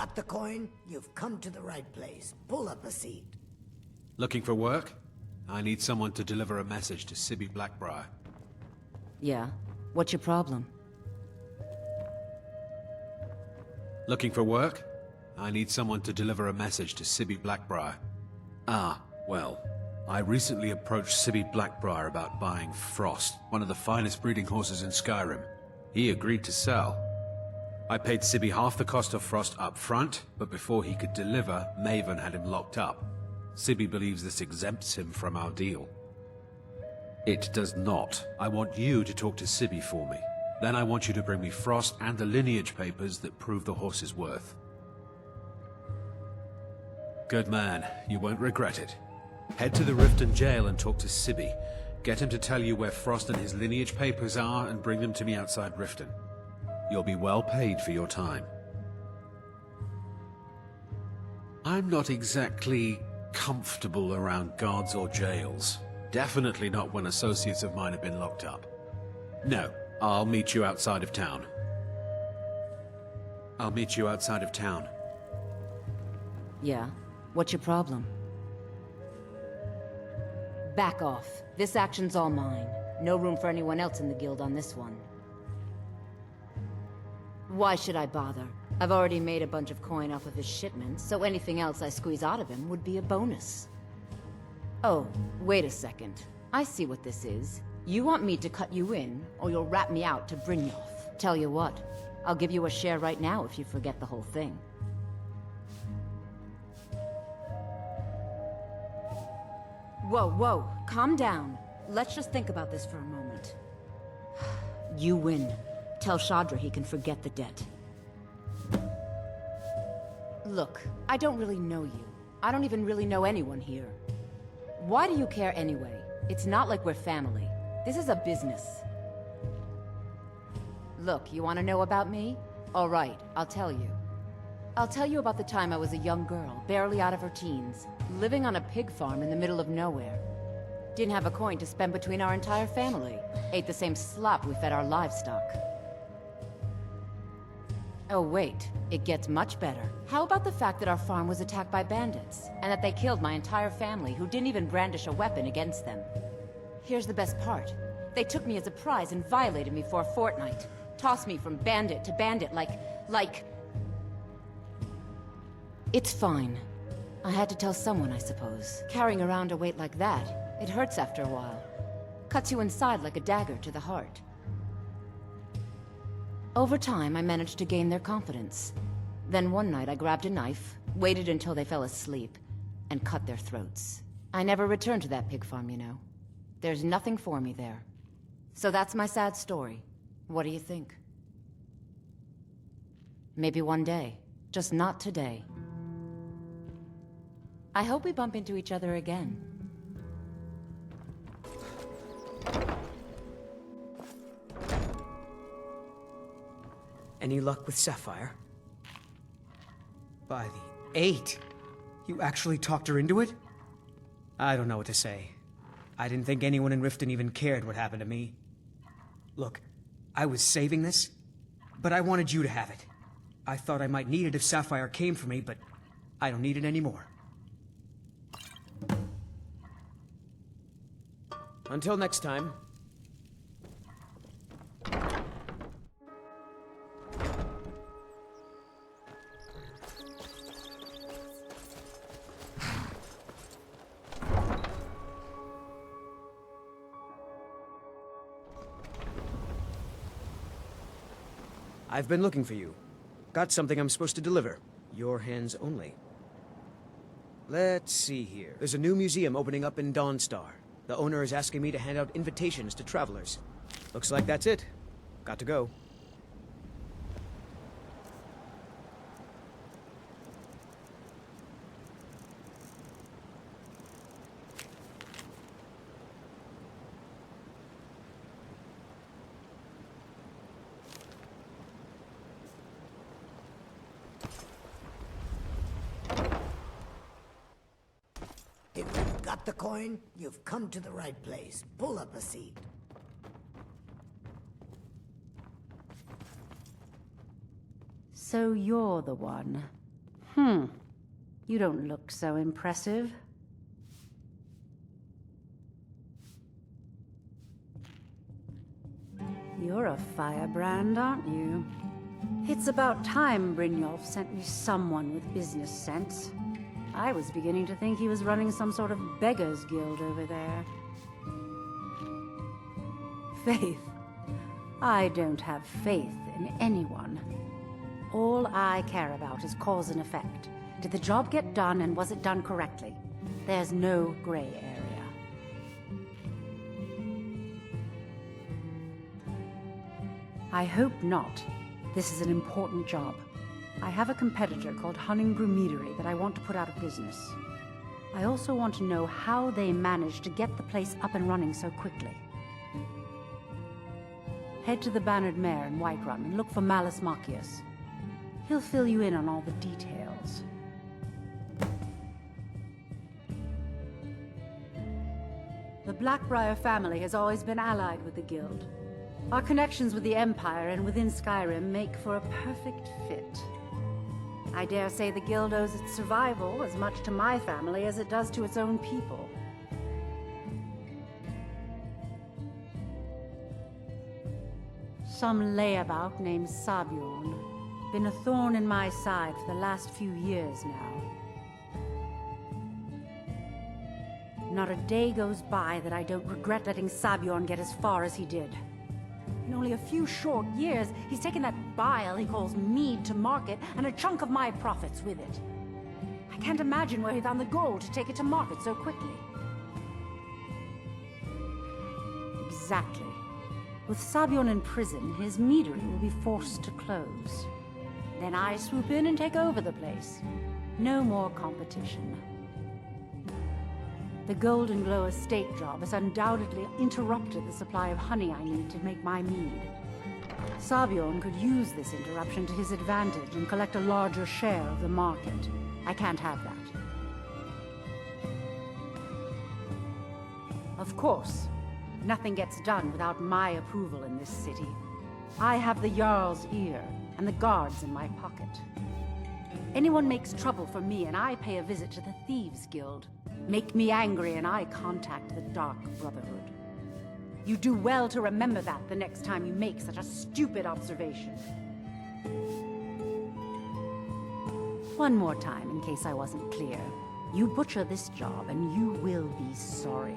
got the coin, you've come to the right place. Pull up a seat. Looking for work? I need someone to deliver a message to Sibby Blackbriar. Yeah? What's your problem? Looking for work? I need someone to deliver a message to Sibby Blackbriar. Ah, well, I recently approached Sibby Blackbriar about buying Frost, one of the finest breeding horses in Skyrim. He agreed to sell. I paid Sibby half the cost of Frost up front, but before he could deliver, Maven had him locked up. Sibby believes this exempts him from our deal. It does not. I want you to talk to Sibby for me. Then I want you to bring me Frost and the lineage papers that prove the horse's worth. Good man. You won't regret it. Head to the Riften jail and talk to Sibby. Get him to tell you where Frost and his lineage papers are and bring them to me outside Riften. You'll be well paid for your time. I'm not exactly comfortable around guards or jails. Definitely not when associates of mine have been locked up. No, I'll meet you outside of town. I'll meet you outside of town. Yeah? What's your problem? Back off. This action's all mine. No room for anyone else in the guild on this one. Why should I bother? I've already made a bunch of coin off of his shipments, so anything else I squeeze out of him would be a bonus. Oh, wait a second. I see what this is. You want me to cut you in, or you'll rat me out to Brynjolf. Tell you what, I'll give you a share right now if you forget the whole thing. Whoa, calm down. Let's just think about this for a moment. You win. Tell Chandra he can forget the debt. Look, I don't really know you. I don't even really know anyone here. Why do you care anyway? It's not like we're family. This is a business. Look, you want to know about me? All right, I'll tell you. I'll tell you about the time I was a young girl, barely out of her teens, living on a pig farm in the middle of nowhere. Didn't have a coin to spend between our entire family. Ate the same slop we fed our livestock. Oh wait, it gets much better. How about the fact that our farm was attacked by bandits, and that they killed my entire family who didn't even brandish a weapon against them? Here's the best part. They took me as a prize and violated me for a fortnight. Tossed me from bandit to bandit like... It's fine. I had to tell someone, I suppose. Carrying around a weight like that, it hurts after a while. Cuts you inside like a dagger to the heart. Over time, I managed to gain their confidence. Then one night I grabbed a knife, waited until they fell asleep, and cut their throats. I never returned to that pig farm, you know. There's nothing for me there. So that's my sad story. What do you think? Maybe one day. Just not today. I hope we bump into each other again. Any luck with Sapphire? By the 8! You actually talked her into it? I don't know what to say. I didn't think anyone in Riften even cared what happened to me. Look, I was saving this, but I wanted you to have it. I thought I might need it if Sapphire came for me, but I don't need it anymore. Until next time. I've been looking for you. Got something I'm supposed to deliver. Your hands only. Let's see here. There's a new museum opening up in Dawnstar. The owner is asking me to hand out invitations to travelers. Looks like that's it. Got to go. If you've got the coin, you've come to the right place. Pull up a seat. So you're the one. You don't look so impressive. You're a firebrand, aren't you? It's about time Brynjolf sent me someone with business sense. I was beginning to think he was running some sort of beggars guild over there. Faith. I don't have faith in anyone. All I care about is cause and effect. Did the job get done, and was it done correctly? There's no gray area. I hope not. This is an important job. I have a competitor called Hunningbrew Meadery that I want to put out of business. I also want to know how they managed to get the place up and running so quickly. Head to the Bannered Mare in Whiterun and look for Malus Machius. He'll fill you in on all the details. The Blackbriar family has always been allied with the Guild. Our connections with the Empire and within Skyrim make for a perfect fit. I dare say the Guild owes its survival as much to my family as it does to its own people. Some layabout named Sabjorn. Been a thorn in my side for the last few years now. Not a day goes by that I don't regret letting Sabjorn get as far as he did. In only a few short years, he's taken that bile he calls mead to market, and a chunk of my profits with it. I can't imagine where he found the gold to take it to market so quickly. Exactly. With Sabjorn in prison, his meadery will be forced to close. Then I swoop in and take over the place. No more competition. The Golden Glow estate job has undoubtedly interrupted the supply of honey I need to make my mead. Sabjorn could use this interruption to his advantage and collect a larger share of the market. I can't have that. Of course, nothing gets done without my approval in this city. I have the Jarl's ear and the guards in my pocket. Anyone makes trouble for me and I pay a visit to the Thieves' Guild. Make me angry and I contact the Dark Brotherhood. You do well to remember that the next time you make such a stupid observation. One more time, in case I wasn't clear. You butcher this job and you will be sorry.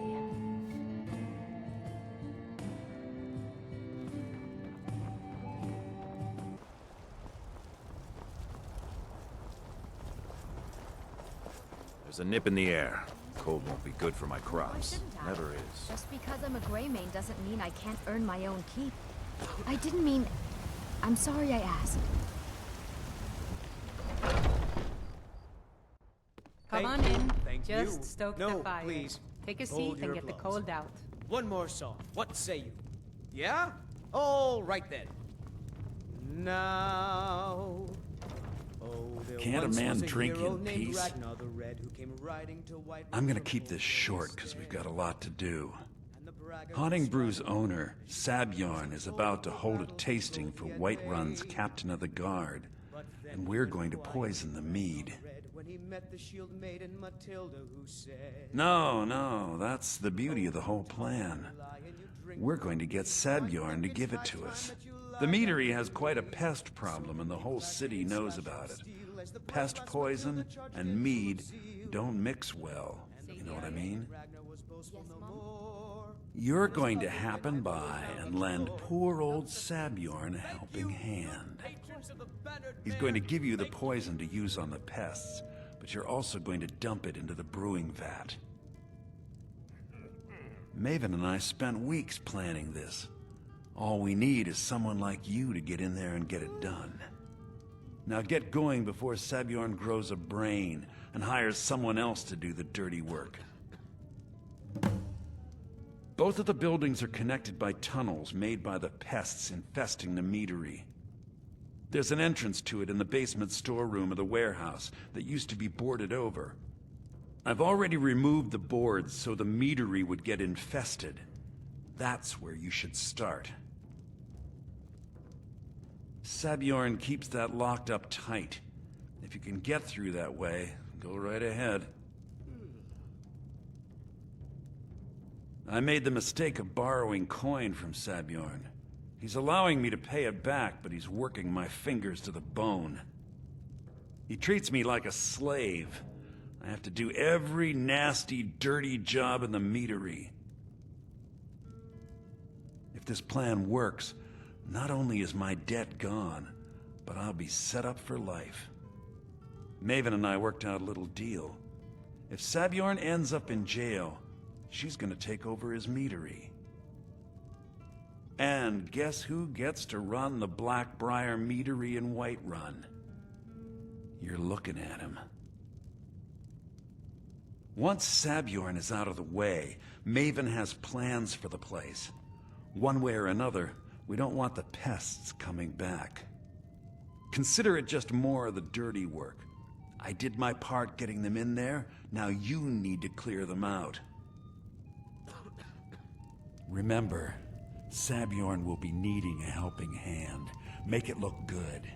There's a nip in the air. Cold won't be good for my crops. Never is. Just because I'm a Greymane doesn't mean I can't earn my own keep. I didn't mean... I'm sorry I asked. Come on in. Thank Just you. stoke No, the fire. please. Take a Hold seat your and get the applause. cold out. One more song. What say you? Yeah? All right then. Now... Oh, there Can't a once man was drink hero in named peace? Ragnar the Red who came riding to Whiterun I'm gonna from keep this old short days because we've dead. got a lot to do. And the braggart Honningbrew's was owner, Sabjorn, is about to hold a tasting for Whiterun's captain of the guard, and we're going to poison the mead. red when he met the shield maiden Matilda who said, No, that's the beauty of the whole plan. We're going to get Sabjorn to give it to us. The meadery has quite a pest problem, and the whole city knows about it. Pest poison and mead don't mix well. You know what I mean? You're going to happen by and lend poor old Sabjorn a helping hand. He's going to give you the poison to use on the pests, but you're also going to dump it into the brewing vat. Maven and I spent weeks planning this. All we need is someone like you to get in there and get it done. Now get going before Sabjorn grows a brain and hires someone else to do the dirty work. Both of the buildings are connected by tunnels made by the pests infesting the meadery. There's an entrance to it in the basement storeroom of the warehouse that used to be boarded over. I've already removed the boards so the meadery would get infested. That's where you should start. Sabjorn keeps that locked up tight. If If you can get through that way, go right ahead. I made the mistake of borrowing coin from Sabjorn. He's allowing me to pay it back, but he's working my fingers to the bone. He treats me like a slave. I have to do every nasty, dirty job in the meadery. If this plan works, not only is my debt gone, but I'll be set up for life. Maven and I worked out a little deal. If Sabjorn ends up in jail, she's gonna take over his meadery. And guess who gets to run the Blackbriar meadery in Whiterun? You're looking at him. Once Sabjorn is out of the way, Maven has plans for the place. One way or another, we don't want the pests coming back. Consider it just more of the dirty work. I did my part getting them in there, now you need to clear them out. Remember, Sabjorn will be needing a helping hand. Make it look good.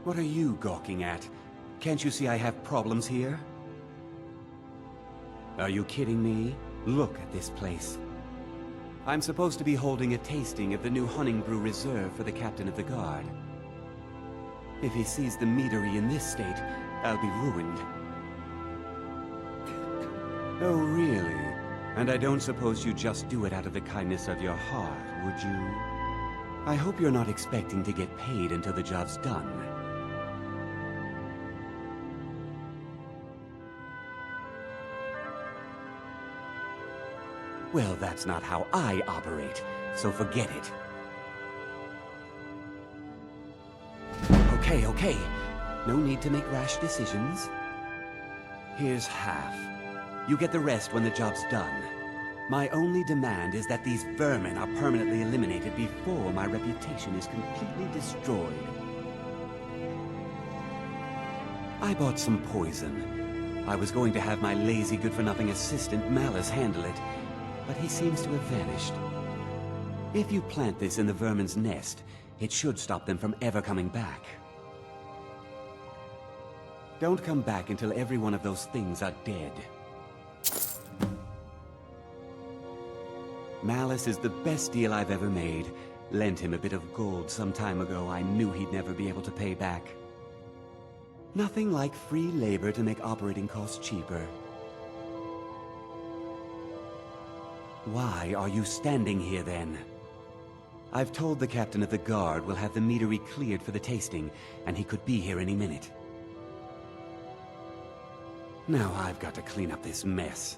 What are you gawking at? Can't you see I have problems here? Are you kidding me? Look at this place. I'm supposed to be holding a tasting of the new Hunting Brew reserved for the captain of the guard. If he sees the meadery in this state, I'll be ruined. Oh, really? And I don't suppose you just do it out of the kindness of your heart, would you? I hope you're not expecting to get paid until the job's done. Well, that's not how I operate, so forget it. Okay. No need to make rash decisions. Here's half. You get the rest when the job's done. My only demand is that these vermin are permanently eliminated before my reputation is completely destroyed. I bought some poison. I was going to have my lazy good-for-nothing assistant Malice handle it, but he seems to have vanished. If you plant this in the vermin's nest, it should stop them from ever coming back. Don't come back until every one of those things are dead. Malice is the best deal I've ever made. Lent him a bit of gold some time ago I knew he'd never be able to pay back. Nothing like free labor to make operating costs cheaper. Why are you standing here, then? I've told the captain of the guard we'll have the meadery cleared for the tasting, and he could be here any minute. Now I've got to clean up this mess.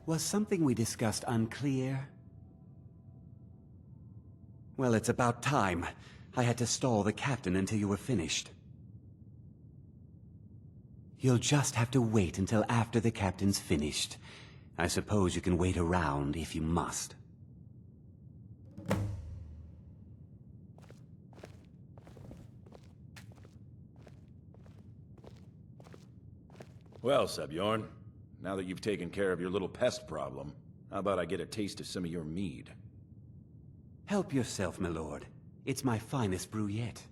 Was something we discussed unclear? Well, it's about time. I had to stall the captain until you were finished. You'll just have to wait until after the captain's finished. I suppose you can wait around if you must. Well, Sebjorn, now that you've taken care of your little pest problem, how about I get a taste of some of your mead? Help yourself, my lord. It's my finest brew yet.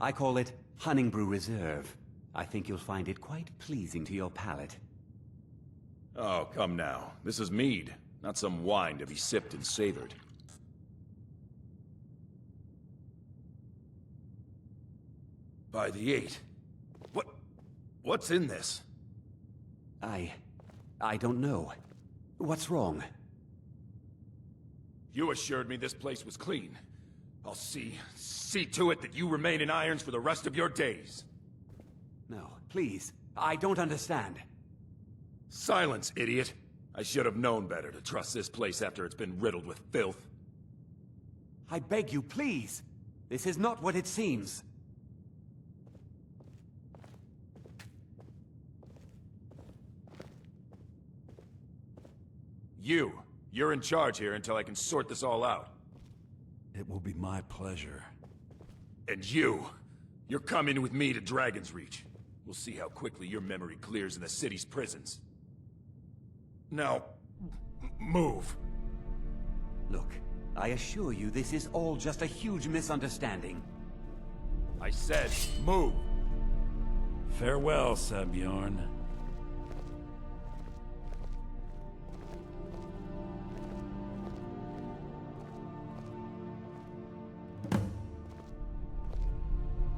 I call it Honningbrew Reserve. I think you'll find it quite pleasing to your palate. Oh, come now. This is mead, not some wine to be sipped and savored. By the 8. What's in this? I don't know. What's wrong? You assured me this place was clean. I'll see to it that you remain in irons for the rest of your days. No, please. I don't understand. Silence, idiot. I should have known better to trust this place after it's been riddled with filth. I beg you, please. This is not what it seems. You're in charge here until I can sort this all out. It will be my pleasure. And you're coming with me to Dragon's Reach. We'll see how quickly your memory clears in the city's prisons. Now, move. Look, I assure you this is all just a huge misunderstanding. I said, move. Farewell, Sebjorn.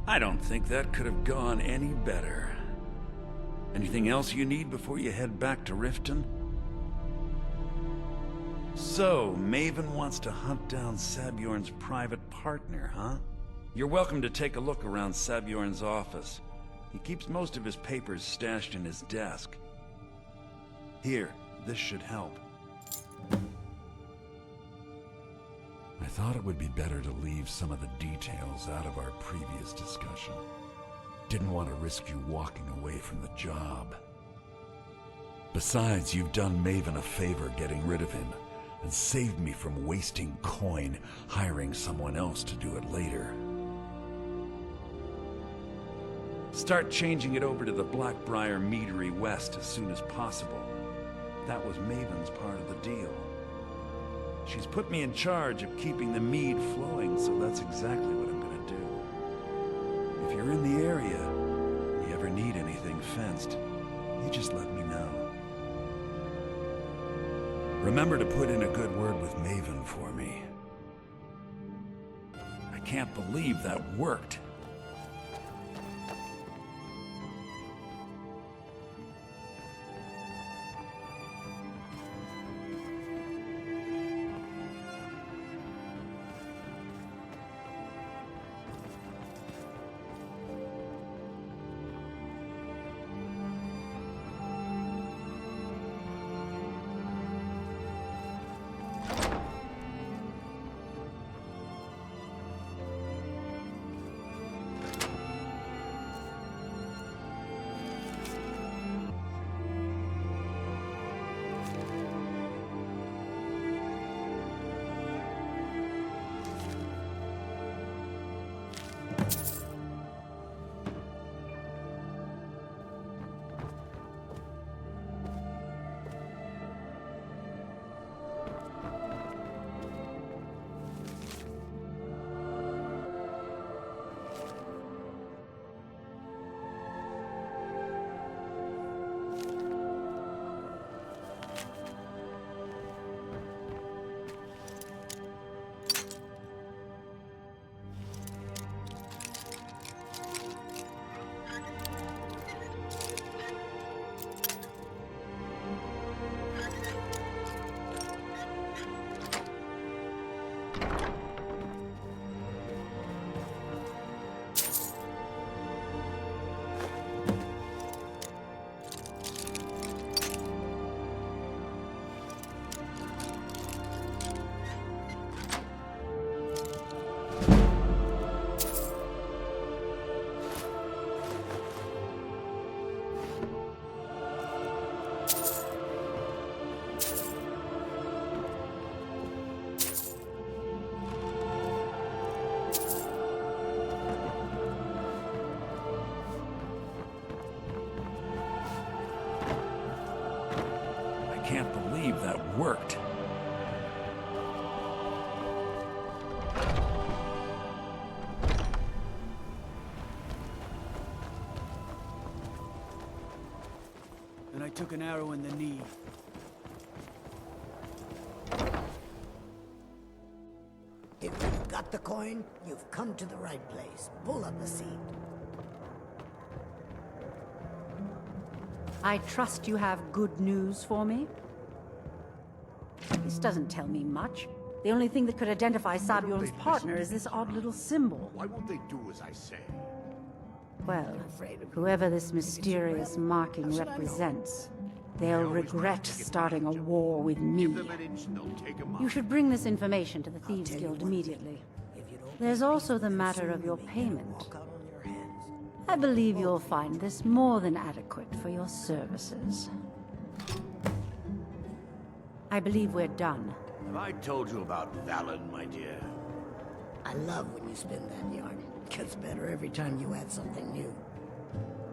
I don't think that could have gone any better. Anything else you need before you head back to Riften? So, Maven wants to hunt down Sabjorn's private partner, huh? You're welcome to take a look around Sabjorn's office. He keeps most of his papers stashed in his desk. Here, this should help. I thought it would be better to leave some of the details out of our previous discussion. Didn't want to risk you walking away from the job. Besides, you've done Maven a favor getting rid of him, and saved me from wasting coin hiring someone else to do it later. Start changing it over to the Blackbriar Meadery West as soon as possible. That was Maven's part of the deal. She's put me in charge of keeping the mead flowing, so that's exactly what I'm gonna do. If you're in the area, and you ever need anything fenced, you just let me know. Remember to put in a good word with Maven for me. I can't believe that worked. believe that worked. And I took an arrow in the knee. If you've got the coin, you've come to the right place. Pull up a seat. I trust you have good news for me? This doesn't tell me much. The only thing that could identify Sabion's partner is this odd little symbol. Why won't they do as I say? Well, whoever this mysterious marking represents, they'll regret starting a war with me. You should bring this information to the Thieves Guild immediately. There's also the matter of your payment. I believe you'll find this more than adequate for your services. I believe we're done. Have I told you about Valen, my dear? I love when you spin that yarn. It gets better every time you add something new.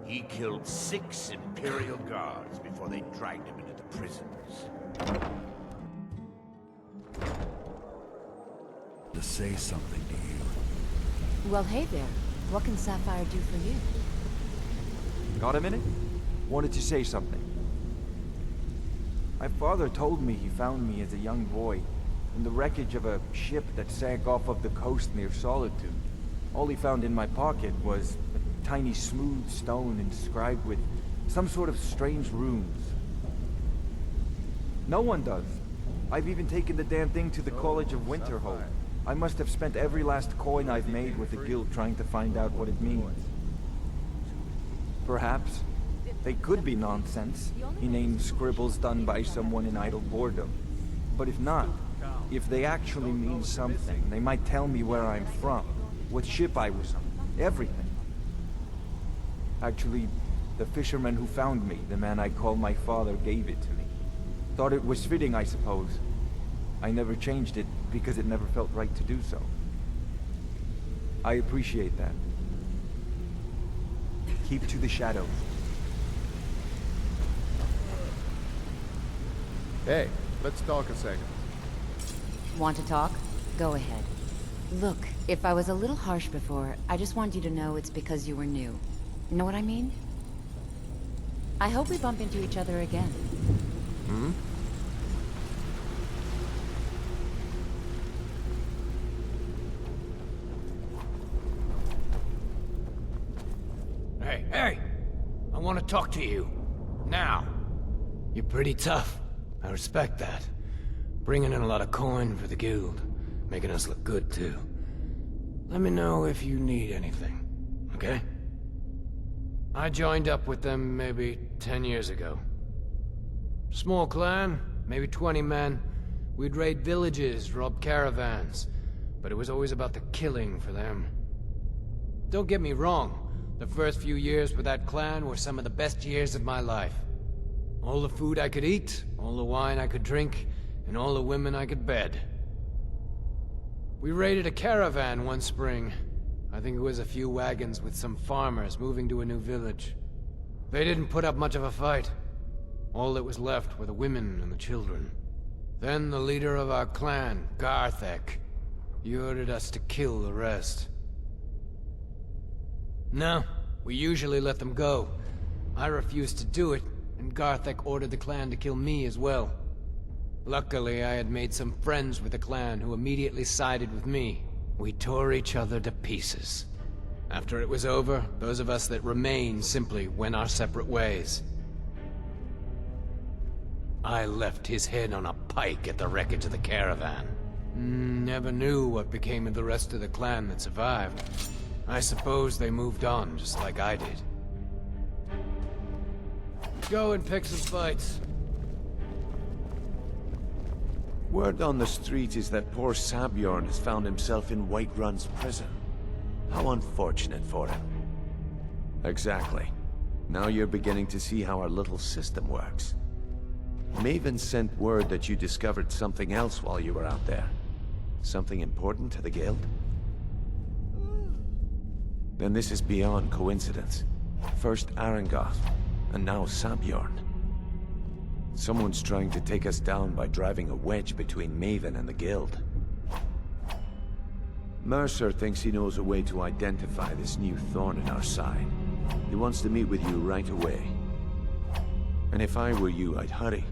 He killed 6 Imperial guards before they dragged him into the prisons. To say something to you. Well, hey there. What can Sapphire do for you? Got a minute? Wanted to say something. My father told me he found me as a young boy in the wreckage of a ship that sank off of the coast near Solitude. All he found in my pocket was a tiny smooth stone inscribed with some sort of strange runes. No one does. I've even taken the damn thing to the College of Winterhold. I must have spent every last coin I've made with the guild trying to find out what it means. Perhaps they could be nonsense, inane scribbles done by someone in idle boredom. But if not, if they actually mean something, they might tell me where I'm from, what ship I was on, everything. Actually, the fisherman who found me, the man I call my father, gave it to me. Thought it was fitting, I suppose. I never changed it because it never felt right to do so. I appreciate that. Keep to the shadows. Hey, let's talk a second. Want to talk? Go ahead. Look, if I was a little harsh before, I just want you to know it's because you were new. Know what I mean? I hope we bump into each other again. Hmm? Hey! I want to talk to you. Now. You're pretty tough. I respect that. Bringing in a lot of coin for the guild. Making us look good, too. Let me know if you need anything, okay? I joined up with them maybe 10 years ago. Small clan, maybe 20 men. We'd raid villages, rob caravans. But it was always about the killing for them. Don't get me wrong. The first few years with that clan were some of the best years of my life. All the food I could eat, all the wine I could drink, and all the women I could bed. We raided a caravan one spring. I think it was a few wagons with some farmers moving to a new village. They didn't put up much of a fight. All that was left were the women and the children. Then the leader of our clan, Garthek, he ordered us to kill the rest. No, we usually let them go. I refused to do it, and Garthek ordered the clan to kill me as well. Luckily, I had made some friends with the clan who immediately sided with me. We tore each other to pieces. After it was over, those of us that remained simply went our separate ways. I left his head on a pike at the wreckage of the caravan. Never knew what became of the rest of the clan that survived. I suppose they moved on, just like I did. Go and pick some fights. Word on the street is that poor Sabjorn has found himself in Whiterun's prison. How unfortunate for him. Exactly. Now you're beginning to see how our little system works. Maven sent word that you discovered something else while you were out there. Something important to the guild? Then this is beyond coincidence. First Arangoth, and now Sabjorn. Someone's trying to take us down by driving a wedge between Maven and the Guild. Mercer thinks he knows a way to identify this new thorn in our side. He wants to meet with you right away. And if I were you, I'd hurry.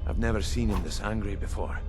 I've never seen him this angry before.